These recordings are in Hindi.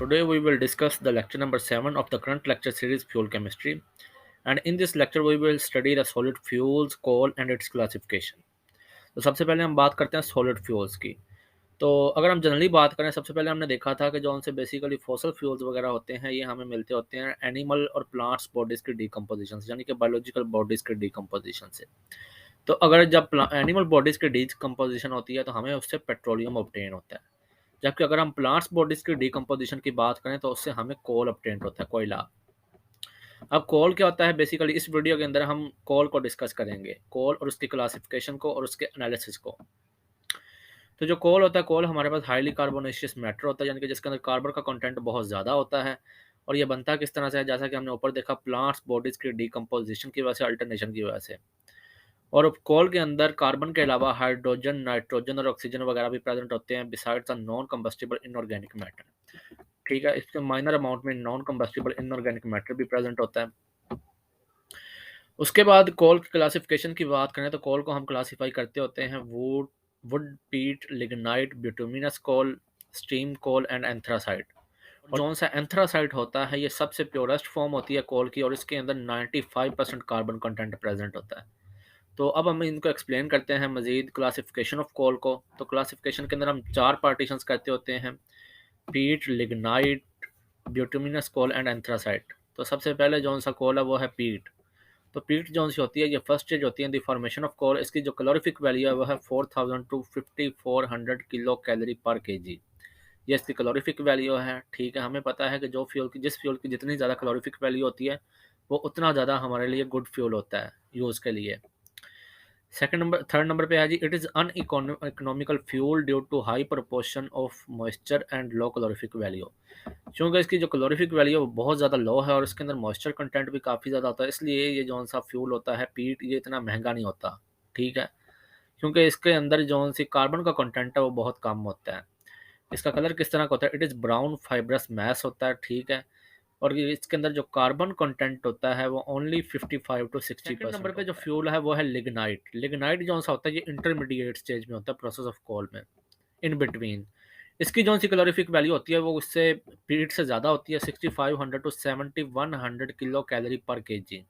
Today we will discuss the lecture number 7 of the current lecture series Fuel Chemistry, and in this lecture we will study the solid fuels, coal and its classification. तो सबसे पहले हम बात करते हैं सॉलिड फ्यूल्स की। तो अगर हम जनरली बात करें, सबसे पहले हमने देखा था कि जो उनसे बेसिकली फॉसल फ्यूल्स वगैरह होते हैं ये हमें मिलते होते हैं एनिमल और प्लांट्स बॉडीज़ की डिकम्पोजिशन से, यानी कि बायोलॉजिकल बॉडीज़ की डिकम्पोजिशन से। तो अगर जब एनिमल बॉडीज़ की डिकम्पोजिशन होती है तो हमें उससे पेट्रोलियम ऑब्टेन होता है, जबकि अगर हम प्लांट्स बॉडीज़ की डिकम्पोजिशन की बात करें तो उससे हमें कोल ऑब्टेन होता है, कोयला। अब कोल क्या होता है, बेसिकली इस वीडियो के अंदर हम कोल को डिस्कस करेंगे, कोल और उसकी क्लासिफिकेशन को और उसके एनालिसिस को। तो जो कोल होता है, कोल हमारे पास हाईली कार्बोनेशियस मैटर होता है, यानी कि जिसके अंदर कार्बन का कंटेंट बहुत ज़्यादा होता है। और ये बनता किस तरह से है, जैसा कि हमने ऊपर देखा, प्लांट्स बॉडीज़ की डिकम्पोजिशन की वजह से, अल्टरनेशन की वजह से। और कोल के अंदर कार्बन के अलावा हाइड्रोजन, नाइट्रोजन और ऑक्सीजन वगैरह भी प्रेजेंट होते हैं, besides non combustible inorganic matter. ठीक है, इसके माइनर अमाउंट में नॉन कंबस्टिबल इनऑर्गेनिक मैटर भी प्रेजेंट होता है। उसके बाद कोल की क्लासिफिकेशन की बात करें तो कोल को हम क्लासिफाई करते होते हैं wood, peat, lignite, bituminous coal, steam coal and anthracite. और जौन सा एंथ्रासाइट होता है ये सबसे प्योरेस्ट फॉर्म होती है कोल की, और इसके अंदर 95% कार्बन कंटेंट प्रेजेंट होता है। तो अब हम इनको एक्सप्लेन करते हैं मजीद क्लासिफिकेशन ऑफ कोल को। तो क्लासिफिकेशन के अंदर हम 4 पार्टीशंस करते होते हैं, peat, lignite, bituminous coal and anthracite. तो सबसे पहले जौन सा कोल है वो है पीट। तो पीट जौन सी होती है ये फर्स्ट स्टेज होती है द फॉर्मेशन ऑफ कोल। इसकी जो कैलोरीफिक वैल्यू है वो है 4000 to 5400 kilo calorie per KG. ये इसकी कैलोरीफिक वैल्यू है। ठीक है, हमें पता है कि जिस फ्यूल की जितनी ज़्यादा कैलोरीफिक वैल्यू होती है वो उतना ज़्यादा हमारे लिए गुड फ्यूल होता है यूज़ के लिए। थर्ड नंबर पे है जी, it is uneconomical fuel due to high proportion of moisture and low calorific value. क्योंकि इसकी जो कैलोरीफिक वैल्यू है वो बहुत ज़्यादा लो है और इसके अंदर मॉइस्चर कंटेंट भी काफ़ी ज़्यादा होता है, इसलिए ये जौन सा फ्यूल होता है पीट, ये इतना महंगा नहीं होता। ठीक है, क्योंकि इसके अंदर जौन सी कार्बन का कंटेंट है वो बहुत कम होता है। इसका कलर किस तरह का होता है, it is brown fibrous mass होता है। ठीक है, और इसके अंदर जो कार्बन कंटेंट होता है वो ओनली 55 टू 60%। नंबर पे जो फ्यूल है वो है लिग्नाइट। लिग्नाइट जौन सा होता है ये इंटरमीडिएट स्टेज में होता है प्रोसेस ऑफ कोल में, इन बिटवीन। इसकी जो सी कैलोरीफिक वैल्यू होती है वो उससे पीट से ज़्यादा होती है, 6500 to 7100 kilo calorie per KG.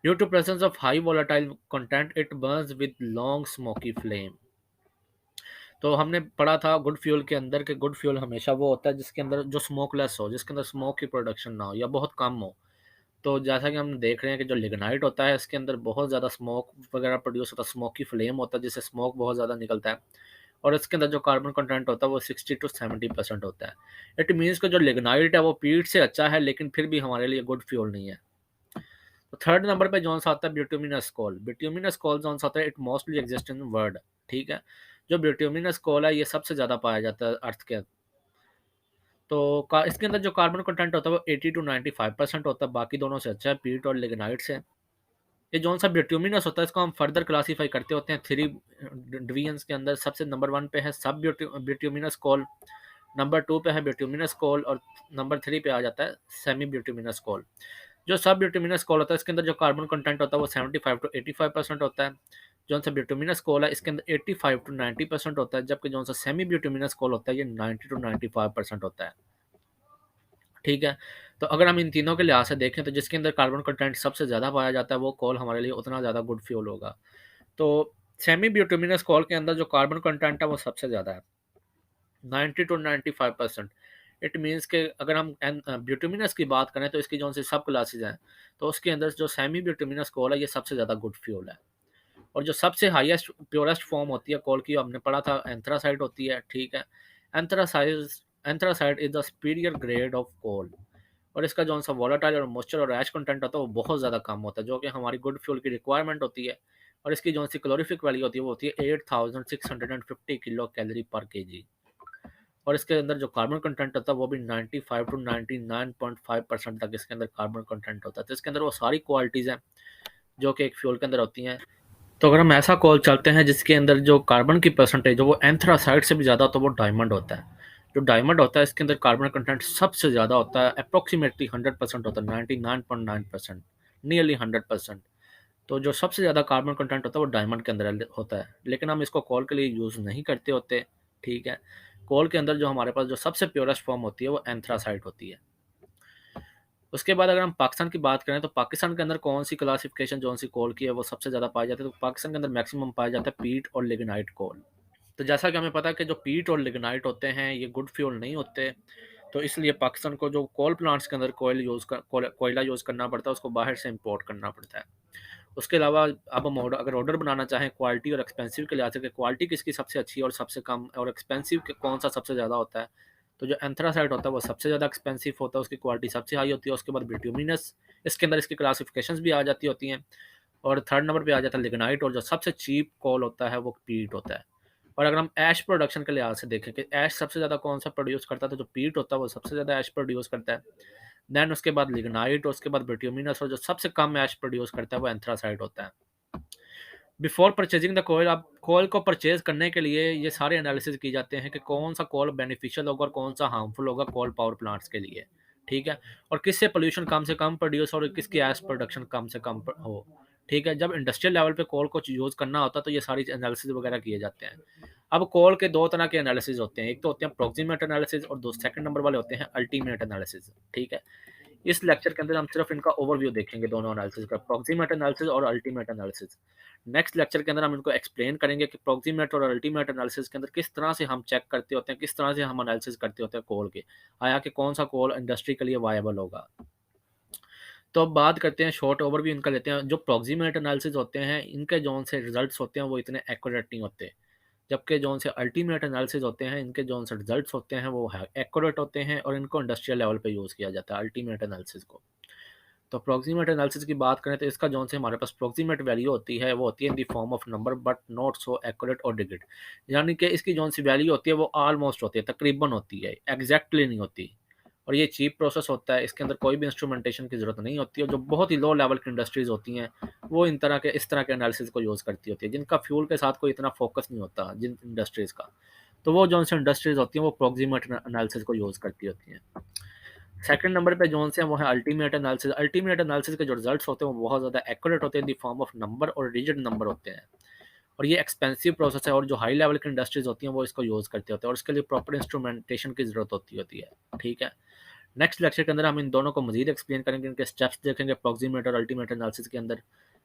Due to presence of high volatile content it burns with long smoky flame. तो हमने पढ़ा था गुड फ्यूल के अंदर कि गुड फ्यूल हमेशा वो होता है जिसके अंदर जो स्मोकलेस हो, जिसके अंदर स्मोक की प्रोडक्शन ना हो या बहुत कम हो। तो जैसा कि हम देख रहे हैं कि जो लिग्नाइट होता है इसके अंदर बहुत ज़्यादा स्मोक वगैरह प्रोड्यूस होता है, स्मोकी फ्लेम होता है जिससे स्मोक बहुत ज़्यादा निकलता है। और इसके अंदर जो कार्बन कंटेंट होता है वो 60 टू 70% होता है। इट मीन्स कि जो लिग्नाइट है वो पीट से अच्छा है लेकिन फिर भी हमारे लिए गुड फ्यूल नहीं है। तो थर्ड नंबर पे जौन सा आता है बिटुमिनस कोल। बिटुमिनस कोल जौन सा होता है it mostly exist in world. ठीक है, जो बिटुमिनस कोल है ये सबसे ज़्यादा पाया जाता है अर्थ के। तो इसके अंदर जो कार्बन कंटेंट होता है वो 80 टू 95% होता है, बाकी दोनों से अच्छा है पीट और लिग्नाइट से। ये जौन सा बिटुमिनस होता है इसको हम फर्दर क्लासीफाई करते होते हैं 3 डिवीजन्स के अंदर। सबसे नंबर 1 पे है सब बिटुमिनस कोल, नंबर 2 पे है बिटुमिनस कोल और नंबर 3 पे आ जाता है सेमी बिटुमिनस कोल। जो सब बिटुमिनस कोल होता है इसके अंदर जो कार्बन कंटेंट होता है वो 75 टू 85% होता है। जो सा बिटुमिनस कोल है इसके अंदर 85 टू 90% होता है, जबकि जो सा सेमी बिटुमिनस कोल होता है ये 90 टू 95% होता है। ठीक है, तो अगर हम इन तीनों के लिहाज से देखें तो जिसके अंदर कार्बन कंटेंट सबसे ज़्यादा पाया जाता है वो कोल हमारे लिए उतना ज़्यादा गुड फ्यूल होगा। तो सेमी बिटुमिनस कोल के अंदर जो कार्बन कंटेंट है वो सबसे ज़्यादा है, 90 टू 95%। इट मीन्स कि अगर हम बिटुमिनस की बात करें तो इसकी जो सी सब क्लासेज हैं तो उसके अंदर जो सेमी बिटुमिनस कोल है ये सबसे ज़्यादा गुड फ्यूल है। और जो सबसे हाईएस्ट प्योरेस्ट फॉर्म होती है कोल की, हमने पढ़ा था एंथ्रासाइट होती है। ठीक है, anthracite anthracite is the superior grade of coal. और इसका जो सा वोलेटाइल और मॉइस्चर और ऐश कंटेंट होता है वो बहुत ज़्यादा कम होता है, जो कि हमारी गुड फ्यूल की रिक्वायरमेंट होती है। और इसकी जो सी कैलोरीफिक वैल्यू होती है वो होती है 8650 किलो कैलोरी पर केजी। और इसके अंदर जो कार्बन कंटेंट होता है वो भी 95 टू 99.5% तक इसके अंदर कार्बन कंटेंट होता है। तो इसके अंदर वो सारी क्वालिटीज़ हैं जो कि एक फ्यूल के अंदर होती हैं। तो अगर हम ऐसा कॉल चलते हैं जिसके अंदर जो कार्बन की परसेंटेज है वो एंथ्रासाइड से भी ज़्यादा हो तो वो डायमंड होता है। जो डायमंड होता है इसके अंदर कार्बन कंटेंट सबसे ज़्यादा होता है, अप्रोक्सीमेटली 100% होता है, 99.9%, नियरली 100%। तो जो सबसे ज़्यादा कार्बन कंटेंट होता है वो डायमंड के अंदर होता है, लेकिन हम इसको कॉल के लिए यूज़ नहीं करते होते ठीक है। कोल के अंदर जो हमारे पास जो सबसे प्योरेस्ट फॉर्म होती है वो एंथ्रासाइट होती है। उसके बाद अगर हम पाकिस्तान की बात करें तो पाकिस्तान के अंदर कौन सी क्लासिफिकेशन जो सी कोल की है वो सबसे ज़्यादा पाई जाती है, तो पाकिस्तान के अंदर मैक्सिमम पाया जाता है पीट और लिग्नाइट कोल। तो जैसा कि हमें पता है कि जो पीट और लिग्नाइट होते हैं ये गुड फ्यूल नहीं होते, तो इसलिए पाकिस्तान को जो कोल प्लांट्स के अंदर कोयला यूज़ करना पड़ता है, उसको बाहर से इम्पोर्ट करना पड़ता है। उसके अलावा अब हम अगर ऑर्डर बनाना चाहें क्वालिटी और एक्सपेंसिव के लिहाज से कि क्वालिटी किसकी सबसे अच्छी है और सबसे कम, और एक्सपेंसिव कौन सा सबसे ज़्यादा होता है, तो जो एंथ्रासाइट होता है वो सबसे ज़्यादा एक्सपेंसिव होता है, उसकी क्वालिटी सबसे हाई होती है। उसके बाद बिट्यूमिनस, इसके अंदर इसकी क्लासिफिकेशंस भी आ जाती होती हैं। और थर्ड नंबर पे आ जाता है लिग्नाइट, और जो सबसे चीप कोल होता है वो पीट होता है। और अगर हम ऐश प्रोडक्शन के लिहाज से देखें कि ऐश सबसे ज़्यादा कौन सा प्रोड्यूस करता है, तो जो पीट होता है वो सबसे ज़्यादा ऐश प्रोड्यूस करता है। देन उसके बाद लिग्नाइट, और उसके बाद बिट्यूमिनस, और जो सबसे कम ऐश प्रोड्यूस करता है वो एंथ्रासाइट होता है। बिफोर परचेजिंग द कोयल, आप कोयल को परचेज करने के लिए ये सारे एनालिसिस की जाते हैं कि कौन सा कोयल बेनिफिशियल होगा और कौन सा हार्मफुल होगा कोयल पावर प्लांट्स के लिए। ठीक है। और किससे पोल्यूशन कम से कम प्रोड्यूस और किसकी गैस प्रोडक्शन कम से कम हो। ठीक है। जब इंडस्ट्रियल लेवल पे कोल को यूज़ करना होता है तो ये सारी एनालिसिस वगैरह किए जाते हैं। अब कोल के दो तरह के एनालिसिस होते हैं, एक तो होते हैं प्रोक्सीमेट एनालिसिस और दो सेकंड नंबर वाले होते हैं अल्टीमेट एनालिसिस। ठीक है। इस लेक्चर के अंदर हम सिर्फ इनका ओवरव्यू देखेंगे, दोनों एनालिसिस का, प्रॉक्सिमेट एनालिसिस और अल्टीमेट एनालिसिस। नेक्स्ट लेक्चर के अंदर हम इनको एक्सप्लेन करेंगे कि प्रॉक्सिमेट और अल्टीमेट एनालिसिस के अंदर किस तरह से हम चेक करते होते हैं, किस तरह से हम एनालिसिस करते होते हैं कोल के, आया कि कौन सा कोल इंडस्ट्री के लिए वायबल होगा। तो अब बात करते हैं, शॉर्ट ओवरव्यू इनका लेते हैं। जो प्रॉक्सिमेट एनालिसिस होते हैं इनके जौन से रिजल्ट्स होते हैं वो इतने एक्यूरेट नहीं होते, जबकि जौन से अल्टीमेट एनालिसिस होते हैं इनके जौन से रिजल्ट्स होते हैं वो एक्यूरेट होते हैं और इनको इंडस्ट्रियल लेवल पे यूज़ किया जाता है अल्टीमेट एनालिसिस को। तो अप्रॉक्सीमेट एनालिसिस की बात करें तो इसका जौन से हमारे पास अप्रॉक्सीमेट वैल्यू होती है वो होती है in the form of number but not so accurate और डिजिट, यानी कि इसकी जौन सी वैल्यू होती है वो ऑलमोस्ट होती है, तकरीबन होती है, एग्जैक्टली नहीं होती। और ये चीप प्रोसेस होता है, इसके अंदर कोई भी इंस्ट्रूमेंटेशन की ज़रूरत नहीं होती है। जो बहुत ही लो लेवल की इंडस्ट्रीज़ होती हैं वो इस तरह के एनालिसिस को यूज़ करती होती है, जिनका फ्यूल के साथ कोई इतना फोकस नहीं होता जिन इंडस्ट्रीज़ का, तो वो जौन सी इंडस्ट्रीज़ होती हैं वो अप्रॉक्सीमेट एनालिसिस को यूज़ करती होती हैं। सेकंड नंबर पे जोन से वो है अल्टीमेट एनालिसिस। अल्टीमेट एनालिसिस के जो रिजल्ट्स होते हैं वो बहुत ज़्यादा एक्यूरेट होते हैं in the form of number और डिजिट नंबर होते हैं। और ये एक्सपेंसिव प्रोसेस है और जो हाई लेवल की इंडस्ट्रीज होती हैं वो इसको यूज़ करते होते हैं और इसके लिए प्रॉपर इंस्ट्रूमेंटेशन की ज़रूरत होती है। ठीक है। नेक्स्ट लेक्चर के अंदर हम इन दोनों को मजीद एक्सप्लेन करेंगे, इनके स्टेप्स देखेंगे अप्रॉक्सीमेट और अल्टीमेट एनालिसिस के अंदर।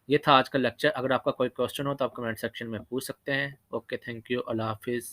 ये था आज का लेक्चर। अगर आपका कोई क्वेश्चन हो तो आप कमेंट सेक्शन में पूछ सकते हैं। ओके, थैंक यू, अल्लाह हाफिज़।